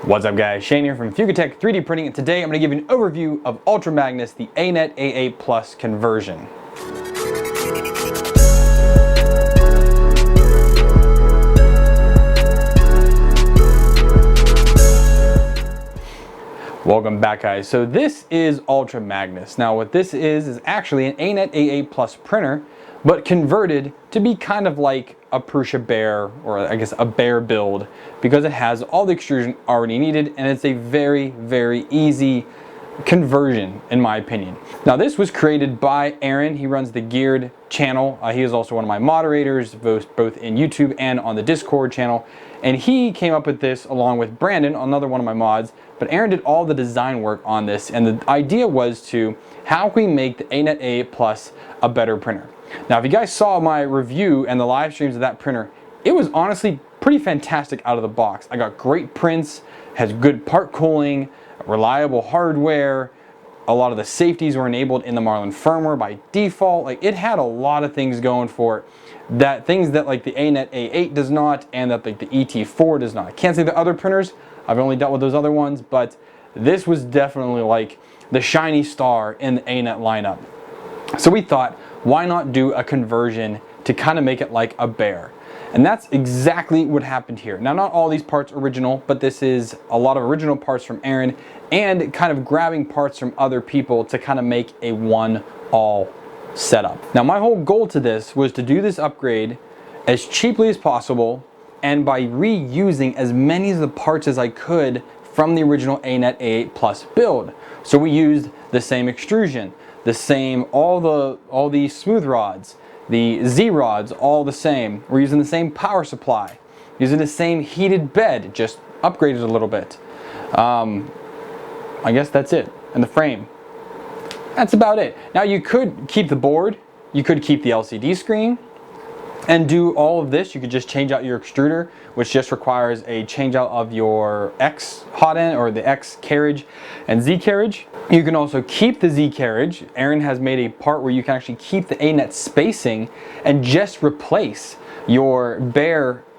What's up guys, Shane here from Fugatech 3D Printing, and today I'm going to give you an overview of Ultra Magnus, the ANET AA Plus conversion. Welcome back guys. So this is Ultra Magnus. Now what this is actually an ANET AA Plus printer, but converted to be kind of like a Prusa Bear, or I guess a Bear build, because it has all the extrusion already needed, and it's a very easy conversion in my opinion. Now this was created by Aaron. He runs the Geared channel. He is also one of my moderators, both in YouTube and on the Discord channel, and he came up with this along with Brandon, another one of my mods. But Aaron did all the design work on this, and the idea was to how can we make the ANET AA Plus a better printer. Now if you guys saw my review and the live streams of that printer, it was honestly pretty fantastic out of the box. I got great prints, has good part cooling, reliable hardware, a lot of the safeties were enabled in the Marlin firmware by default. Like, it had a lot of things going for it, things that like the ANET A8 does not, and that like the ET4 does not. I can't say the other printers, I've only dealt with those other ones, but this was definitely like the shiny star in the ANET lineup. So we thought, why not do a conversion to kind of make it like a Bear? And that's exactly what happened here. Now, not all these parts original, but this is a lot of original parts from Aaron and kind of grabbing parts from other people to kind of make a one-all setup. Now, my whole goal to this was to do this upgrade as cheaply as possible and by reusing as many of the parts as I could from the original ANET A8 Plus build. So we used the same extrusion, the same, all the smooth rods, the Z rods, all the same. We're using the same power supply, using the same heated bed, just upgraded a little bit. I guess that's it. And the frame. That's about it. Now you could keep the board, you could keep the LCD screen, and do all of this. You could just change out your extruder, which just requires a change out of your X hot end, or the X carriage and Z carriage. You can also keep the Z carriage. Aaron has made a part where you can actually keep the ANET spacing and just replace your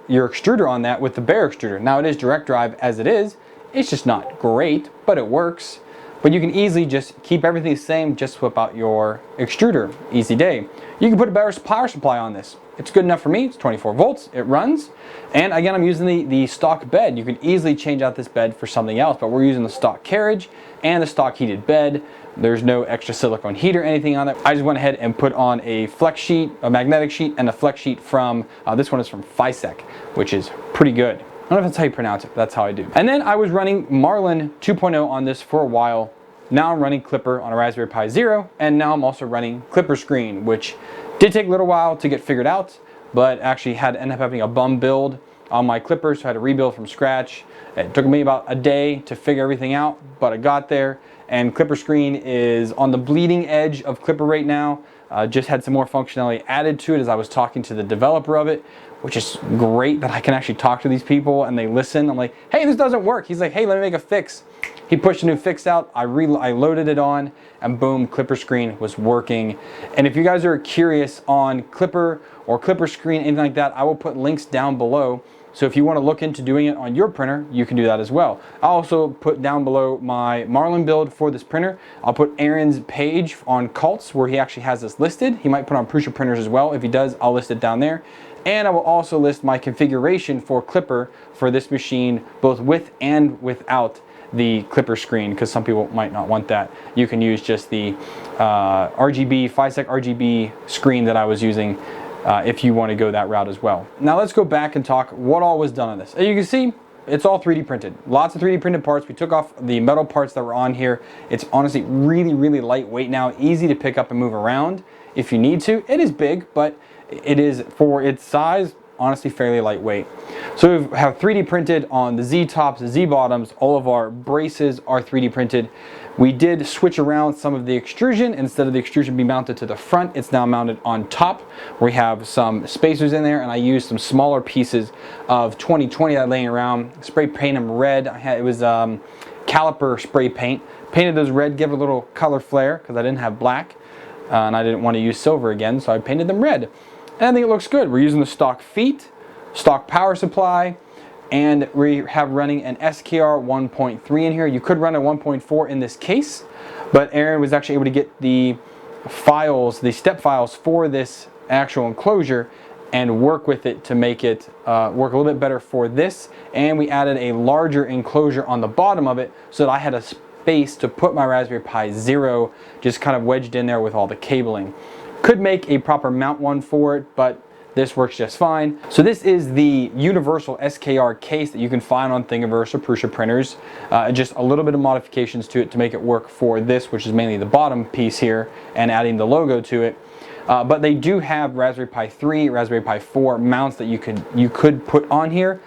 extruder on that with the Bear extruder. Now it is direct drive as it is. It's just not great, but it works. But you can easily just keep everything the same, just swap out your extruder. Easy day. You can put a better power supply on this. It's good enough for me. It's 24 volts. It runs. And again, I'm using the stock bed. You can easily change out this bed for something else, but we're using the stock carriage and the stock heated bed. There's no extra silicone heat or anything on it. I just went ahead and put on a flex sheet, a magnetic sheet, and a flex sheet from, this one is from Fugatech, which is pretty good. I don't know if that's how you pronounce it, but that's how I do. And then I was running Marlin 2.0 on this for a while. Now I'm running Clipper on a Raspberry Pi Zero, and now I'm also running Clipper Screen, which did take a little while to get figured out, but actually had to end up having a bum build on my Clipper, so I had to rebuild from scratch. It took me about a day to figure everything out, but I got there, and Clipper Screen is on the bleeding edge of Clipper right now. Just had some more functionality added to it as I was talking to the developer of it, which is great that I can actually talk to these people and they listen. I'm like, hey, this doesn't work. He's like, hey, let me make a fix. He pushed a new fix out, I loaded it on, and boom, Clipper Screen was working. And if you guys are curious on Clipper or Clipper Screen, anything like that, I will put links down below. So if you want to look into doing it on your printer, you can do that as well. I'll also put down below my Marlin build for this printer. I'll put Aaron's page on Cults where he actually has this listed. He might put on Prusa printers as well. If he does, I'll list it down there. And I will also list my configuration for Clipper for this machine, both with and without the Clipper Screen, because some people might not want that. You can use just the RGB, Fugatech RGB screen that I was using if you want to go that route as well. Now let's go back and talk what all was done on this. As you can see, it's all 3D printed. Lots of 3D printed parts. We took off the metal parts that were on here. It's honestly really lightweight now, easy to pick up and move around if you need to. It is big, but it is, for its size, honestly fairly lightweight. So we have 3D printed on the Z tops, the Z bottoms. All of our braces are 3D printed. We did switch around some of the extrusion. Instead of the extrusion being mounted to the front, it's now mounted on top. We have some spacers in there, and I used some smaller pieces of 2020 that I laying around. Spray paint them red. It was caliper spray paint. Painted those red, give it a little color flare because I didn't have black, and I didn't want to use silver again, so I painted them red. And I think it looks good. We're using the stock feet, stock power supply, and we have running an SKR 1.3 in here. You could run a 1.4 in this case, but Aaron was actually able to get the files, the step files for this actual enclosure and work with it to make it work a little bit better for this. And we added a larger enclosure on the bottom of it so that I had a space to put my Raspberry Pi Zero just kind of wedged in there with all the cabling. Could make a proper mount one for it, but this works just fine. So this is the universal SKR case that you can find on Thingiverse or Prusa printers. Just a little bit of modifications to it to make it work for this, which is mainly the bottom piece here, and adding the logo to it. But they do have Raspberry Pi 3, Raspberry Pi 4 mounts that you could put on here.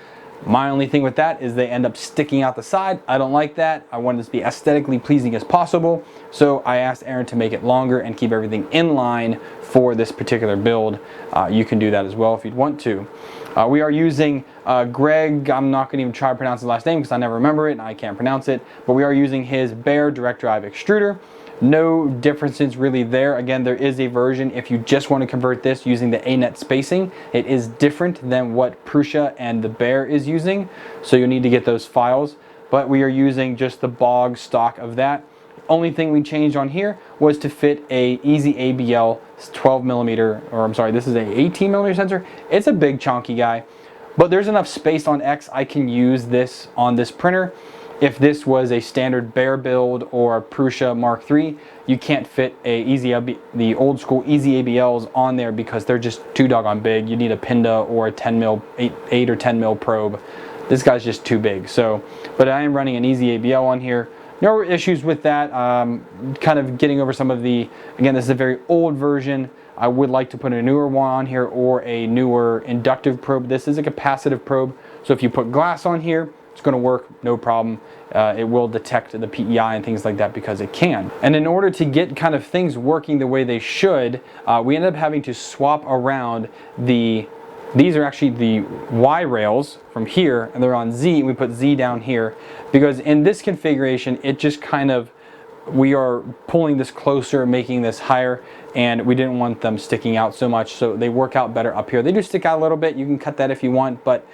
My only thing with that is they end up sticking out the side. I don't like that. I want it to be aesthetically pleasing as possible. So I asked Aaron to make it longer and keep everything in line for this particular build. You can do that as well if you'd want to. We are using Greg, I'm not going to even try to pronounce his last name because I never remember it and I can't pronounce it, but we are using his Bear direct drive extruder. No differences really there. Again, there is a version if you just want to convert this using the ANET spacing. It is different than what Prusa and the Bear is using, so you'll need to get those files. But we are using just the bog stock of that. Only thing we changed on here was to fit a Easy ABL 12 millimeter, or I'm sorry, this is a 18 millimeter sensor. It's a big chunky guy, but there's enough space on X I can use this on this printer. If this was a standard Bear build or a Prusa Mark III, you can't fit the old school Easy ABLs on there because they're just too doggone big. You need a Pinda or a 10 mil, 8 or 10 mil probe. This guy's just too big. So, but I am running an Easy ABL on here. No issues with that. Kind of getting over some of the, again, this is a very old version. I would like to put a newer one on here or a newer inductive probe. This is a capacitive probe. So if you put glass on here, it's going to work, no problem. It will detect the PEI and things like that because it can. And in order to get kind of things working the way they should, we ended up having to swap around these are actually the Y rails from here, and they're on Z, and we put Z down here because in this configuration, it just kind of, we are pulling this closer, making this higher, and we didn't want them sticking out so much, so they work out better up here. They do stick out a little bit. You can cut that if you want, but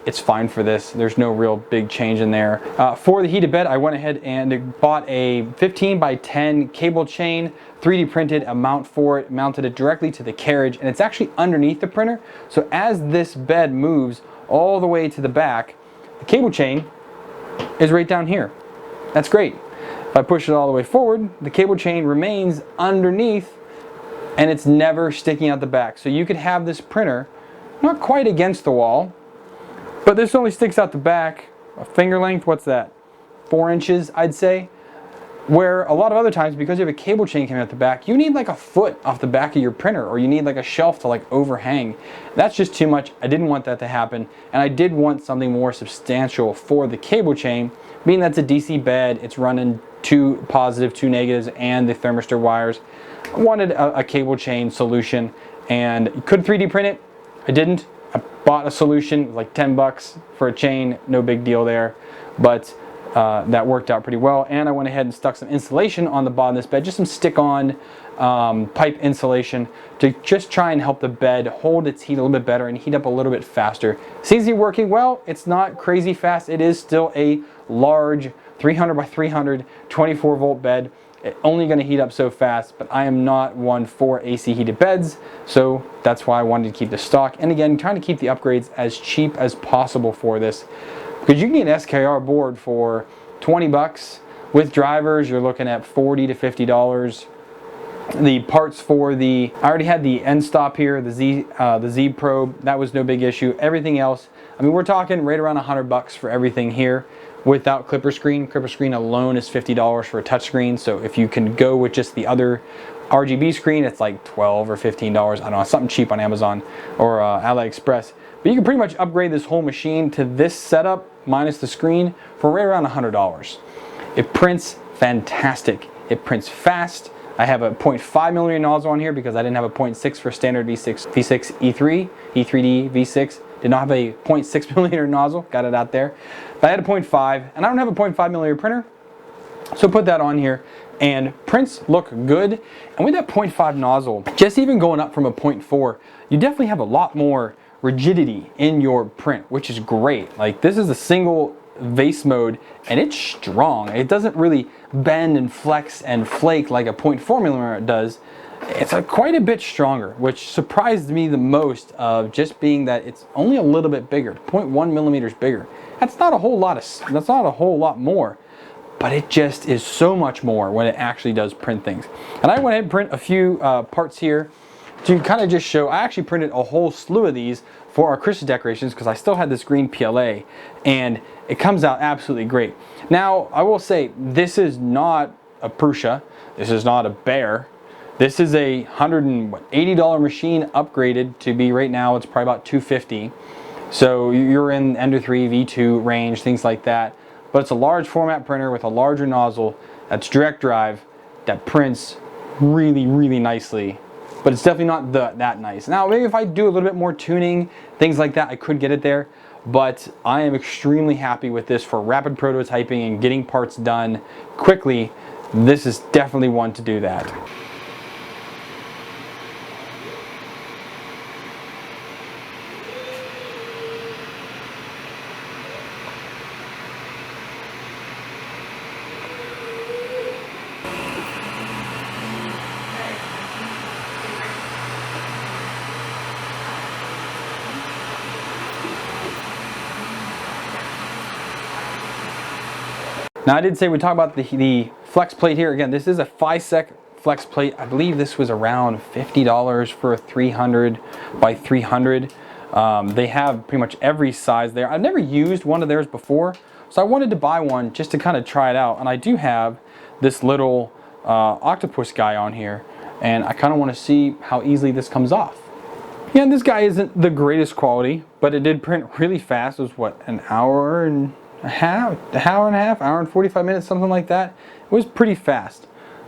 it's fine for this. There's no real big change in there. For the heated bed, I went ahead and bought a 15 by 10 cable chain, 3D printed a mount for it, mounted it directly to the carriage, and it's actually underneath the printer. So as this bed moves all the way to the back, the cable chain is right down here. That's great. If I push it all the way forward, the cable chain remains underneath and it's never sticking out the back. So you could have this printer not quite against the wall, but this only sticks out the back a finger length. What's that? 4 inches, I'd say. Where a lot of other times, because you have a cable chain coming out the back, you need like a foot off the back of your printer, or you need like a shelf to like overhang. That's just too much. I didn't want that to happen, and I did want something more substantial for the cable chain, being that's a DC bed. It's running 2 positive, 2 negatives, and the thermistor wires. I wanted a cable chain solution, and you could 3D print it. I didn't. I bought a solution, like 10 bucks for a chain, no big deal there, but that worked out pretty well. And I went ahead and stuck some insulation on the bottom of this bed, just some stick-on pipe insulation to just try and help the bed hold its heat a little bit better and heat up a little bit faster. Seems to be working well. It's not crazy fast. It is still a large 300 by 300 24 volt bed. It's only going to heat up so fast, but I am not one for AC heated beds, so that's why I wanted to keep the stock. And again, trying to keep the upgrades as cheap as possible for this, because you can get an SKR board for 20 bucks. With drivers, you're looking at $40 to $50. The parts for I already had the end stop here, the Z probe. That was no big issue. Everything else, I mean, we're talking right around 100 bucks for everything here. Without clipper screen. Clipper screen alone is $50 for a touch screen. So if you can go with just the other RGB screen, it's like $12 or $15. I don't know, something cheap on Amazon or AliExpress. But you can pretty much upgrade this whole machine to this setup minus the screen for right around $100. It prints fantastic. It prints fast. I have a 0.5 millimeter nozzle on here because I didn't have a 0.6 for standard V6 E3, E3D V6. Did not have a 0.6 millimeter nozzle, got it out there. But I had a 0.5, and I don't have a 0.5 millimeter printer, so put that on here, and prints look good. And with that 0.5 nozzle, just even going up from a 0.4, you definitely have a lot more rigidity in your print, which is great. Like, this is a single vase mode and it's strong. It doesn't really bend and flex and flake like a 0.4mm does. It's quite a bit stronger, which surprised me the most, of just being that it's only a little bit bigger, 0.1mm bigger. That's not a whole lot more, but it just is so much more when it actually does print things. And I went ahead and print a few parts here to kind of just show. I actually printed a whole slew of these for our Christmas decorations because I still had this green PLA, and it comes out absolutely great. Now, I will say, this is not a Prusa, this is not a Bear. This is a $180 machine upgraded to be, right now it's probably about $250. So you're in Ender 3, V2 range, things like that. But it's a large format printer with a larger nozzle that's direct drive that prints really, really nicely. But it's definitely not that nice. Now, maybe if I do a little bit more tuning, things like that, I could get it there. But I am extremely happy with this for rapid prototyping and getting parts done quickly. This is definitely one to do that. Now, I did say we talk about the flex plate here. Again, this is a FiSec flex plate. I believe this was around $50 for a 300 by 300. They have pretty much every size there. I've never used one of theirs before, so I wanted to buy one just to kind of try it out. And I do have this little octopus guy on here, and I kind of want to see how easily this comes off. Yeah, and this guy isn't the greatest quality, but it did print really fast. It was what, an hour and a half, hour and 45 minutes, something like that. It was pretty fast,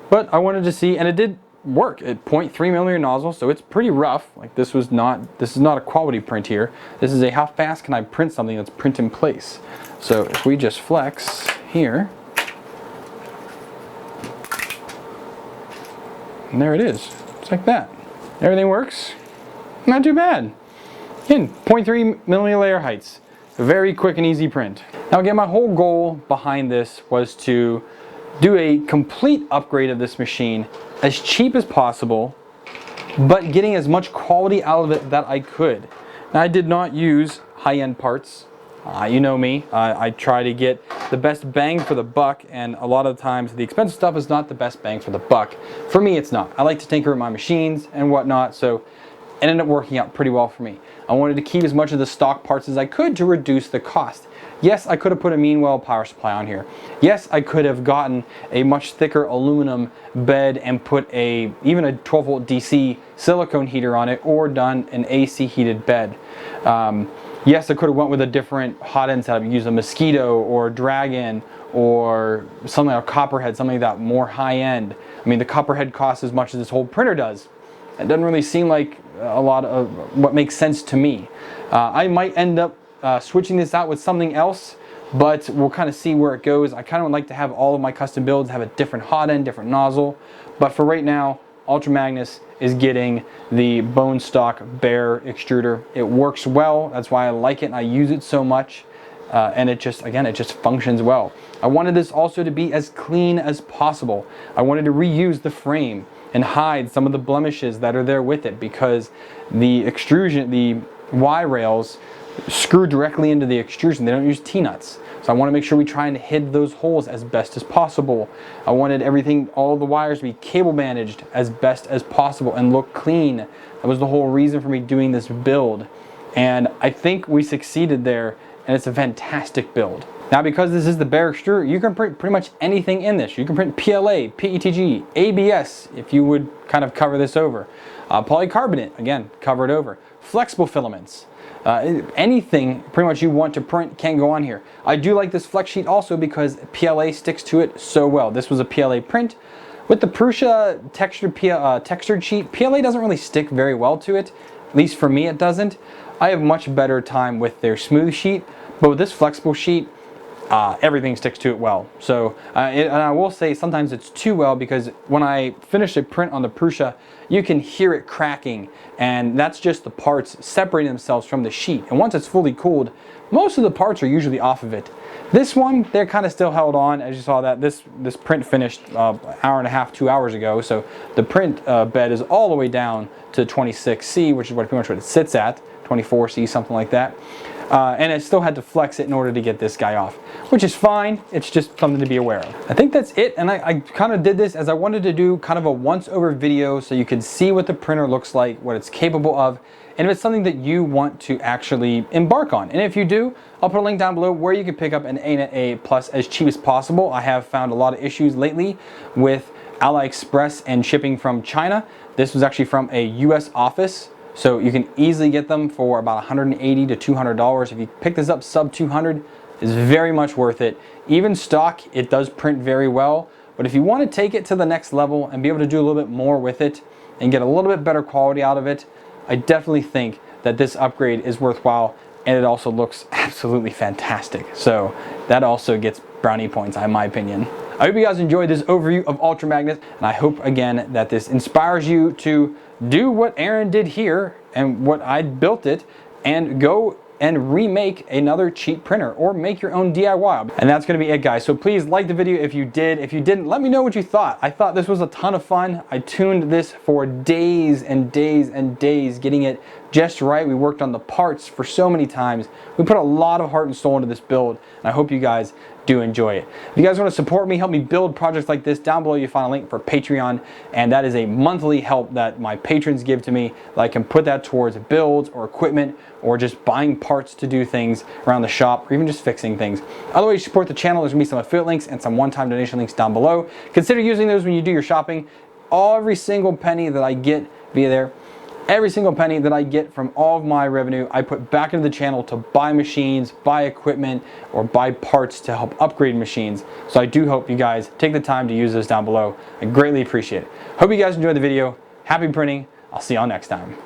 but I wanted to see, and it did work at 0.3mm nozzle, so it's pretty rough. Like, this is not a quality print here. This is a how fast can I print something that's print in place. So if we just flex here, and there it is. It's like that. Everything works. Not too bad. Again, 0.3mm layer heights. Very quick and easy print. Now again, my whole goal behind this was to do a complete upgrade of this machine as cheap as possible, but getting as much quality out of it that I could. Now, I did not use high-end parts. You know me, I try to get the best bang for the buck, and a lot of times the expensive stuff is not the best bang for the buck. For me, it's not. I like to tinker with my machines and whatnot, so it ended up working out pretty well for me. I wanted to keep as much of the stock parts as I could to reduce the cost. Yes, I could have put a Meanwell power supply on here. Yes, I could have gotten a much thicker aluminum bed and put even a 12-volt DC silicone heater on it, or done an AC heated bed. Yes, I could have went with a different hot end setup, used a Mosquito or Dragon or something like a Copperhead, something like that, more high end. I mean, the Copperhead costs as much as this whole printer does. It doesn't really seem like a lot of what makes sense to me. I might end up switching this out with something else, but we'll kind of see where it goes. I kind of would like to have all of my custom builds have a different hot end, different nozzle, but for right now, Ultra Magnus is getting the bone stock Bear extruder. It works well, that's why I like it and I use it so much, and it just functions well. I wanted this also to be as clean as possible. I wanted to reuse the frame and hide some of the blemishes that are there with it, because the extrusion, the Y rails screw directly into the extrusion. They don't use T-nuts. So I want to make sure we try and hide those holes as best as possible. I wanted everything, all the wires to be cable managed as best as possible and look clean. That was the whole reason for me doing this build. And I think we succeeded there, and it's a fantastic build. Now, because this is the Bear extruder, you can print pretty much anything in this. You can print PLA, PETG, ABS, if you would kind of cover this over. Polycarbonate, again, cover it over. Flexible filaments. Anything pretty much you want to print can go on here. I do like this flex sheet also because PLA sticks to it so well. This was a PLA print. With the Prusa textured sheet, PLA doesn't really stick very well to it. At least for me, it doesn't. I have much better time with their smooth sheet, but with this flexible sheet, everything sticks to it well. So, and I will say sometimes it's too well, because when I finish a print on the Prusa, you can hear it cracking, and that's just the parts separating themselves from the sheet. And once it's fully cooled, most of the parts are usually off of it. This one, they're kind of still held on. As you saw, that this print finished an hour and a half, 2 hours ago. So the print bed is all the way down to 26C, which is pretty much what it sits at, 24C, something like that. And I still had to flex it in order to get this guy off, which is fine. It's just something to be aware of. I think that's it, and I kind of did this as I wanted to do kind of a once-over video so you could see what the printer looks like, what it's capable of, and if it's something that you want to actually embark on. And if you do, I'll put a link down below where you can pick up an ANET A Plus as cheap as possible. I have found a lot of issues lately with AliExpress and shipping from China. This was actually from a US office, so you can easily get them for about $180 to $200. If you pick this up sub 200, it's very much worth it. Even stock, it does print very well, but if you want to take it to the next level and be able to do a little bit more with it and get a little bit better quality out of it, I definitely think that this upgrade is worthwhile, and it also looks absolutely fantastic. So that also gets brownie points, in my opinion. I hope you guys enjoyed this overview of Ultra Magnus, and I hope again that this inspires you to do what Aaron did here and what I built it, and go and remake another cheap printer or make your own DIY. And that's gonna be it, guys. So please like the video if you did. If you didn't, let me know what you thought. I thought this was a ton of fun. I tuned this for days and days and days, getting it just right. We worked on the parts for so many times. We put a lot of heart and soul into this build, and I hope you guys do enjoy it. If you guys want to support me, help me build projects like this, down below you find a link for Patreon, and that is a monthly help that my patrons give to me that I can put that towards builds or equipment or just buying parts to do things around the shop, or even just fixing things. Other ways to support the channel, there's going to be some affiliate links and some one-time donation links down below. Consider using those when you do your shopping. Every single penny that I get via there, every single penny that I get from all of my revenue, I put back into the channel to buy machines, buy equipment, or buy parts to help upgrade machines. So I do hope you guys take the time to use those down below. I greatly appreciate it. Hope you guys enjoyed the video. Happy printing. I'll see y'all next time.